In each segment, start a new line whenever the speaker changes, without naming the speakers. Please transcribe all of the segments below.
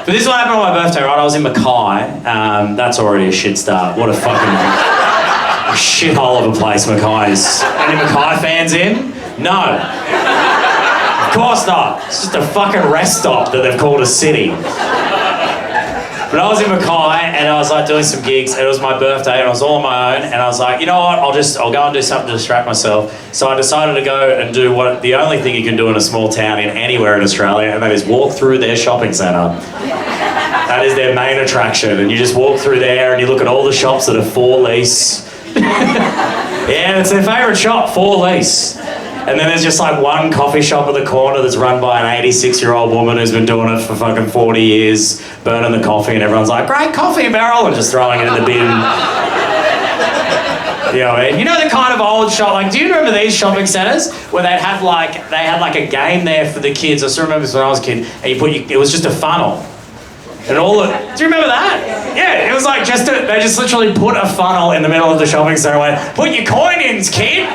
But this is what happened on my birthday, right? I was in Mackay. That's already a shit start. What a fucking shithole of a place Mackay is. Any Mackay fans in? No. Of course not. It's just a fucking rest stop that they've called a city. But I was in Mackay and I was like doing some gigs and it was my birthday and I was all on my own and I was like, you know what, I'll go and do something to distract myself. So I decided to go and do what the only thing you can do in a small town in anywhere in Australia, and that is walk through their shopping centre. That is their main attraction, and you just walk through there and you look at all the shops that are for lease. Yeah, it's their favourite shop, for lease. And then there's just like one coffee shop at the corner that's run by an 86-year-old woman who's been doing it for fucking 40 years, burning the coffee, and everyone's like, great coffee barrel, and just throwing it in the bin. You know what I mean? You know the kind of old shop, like, do you remember these shopping centres where they had like a game there for the kids? I still remember this when I was a kid, and it was just a funnel. And do you remember that? Yeah, it was like they just literally put a funnel in the middle of the shopping centre and went, put your coin in, kid.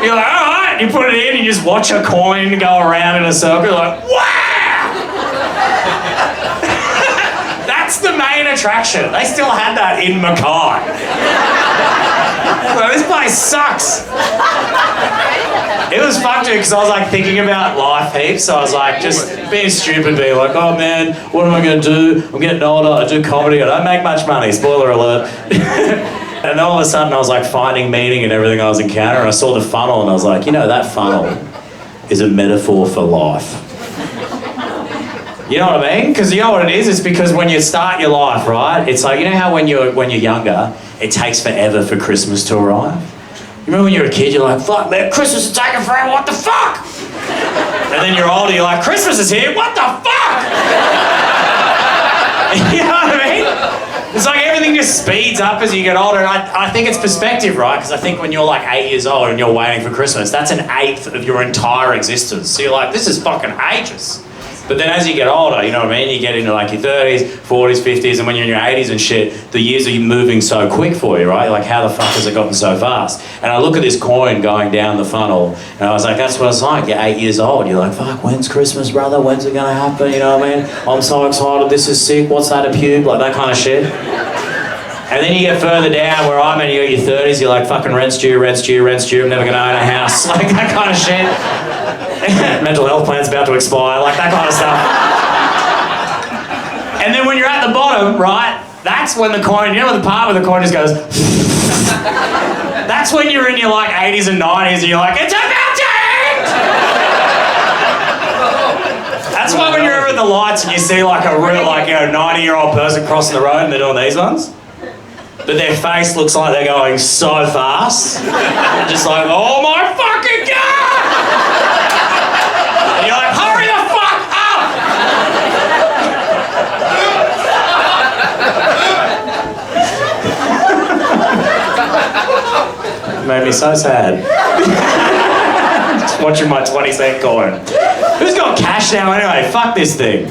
You're like, all right, you put it in, you just watch a coin go around in a circle, you're like, wow! That's the main attraction. They still had that in Mackay. Well, this place sucks. It was fun too, because I was like thinking about life heaps, so I was like just being stupid, being like, oh man, what am I going to do? I'm getting older, I do comedy, I don't make much money, spoiler alert. And then all of a sudden I was like finding meaning in everything I was encountering, and I saw the funnel and I was like, you know, that funnel is a metaphor for life. You know what I mean? Because you know what it is? It's because when you start your life, right, it's like, you know how when you're younger, it takes forever for Christmas to arrive? You remember when you were a kid, you're like, fuck man, Christmas is taking forever, what the fuck? And then you're older, you're like, Christmas is here, what the fuck? You know what I mean? It's like everything just speeds up as you get older, and I think it's perspective, right? Because I think when you're like 8 years old and you're waiting for Christmas, that's an eighth of your entire existence. So you're like, this is fucking ages. But then as you get older, you know what I mean? You get into like your 30s, 40s, 50s, and when you're in your 80s and shit, the years are moving so quick for you, right? You're like, how the fuck has it gotten so fast? And I look at this coin going down the funnel, and I was like, that's what it's like. You're 8 years old. You're like, fuck, when's Christmas, brother? When's it gonna happen? You know what I mean? I'm so excited. This is sick. What's that, a pube? Like that kind of shit. And then you get further down where I'm at, you got your 30s, you're like, fucking rent's due, I'm never gonna own a house. Like that kind of shit. Mental health plan's about to expire, like that kind of stuff. And then when you're at the bottom, right, that's when the coin, you know the part where the coin just goes, that's when you're in your like 80s and 90s and you're like, it's about to end! That's why when you're over at the lights and you see like a real, like, you know, 90-year-old person crossing the road and they're doing these ones, but their face looks like they're going so fast, just like, oh my fucking God! And you're like, hurry the fuck up! Made me so sad. Just watching my 20-cent coin. Who's got cash now anyway? Fuck this thing.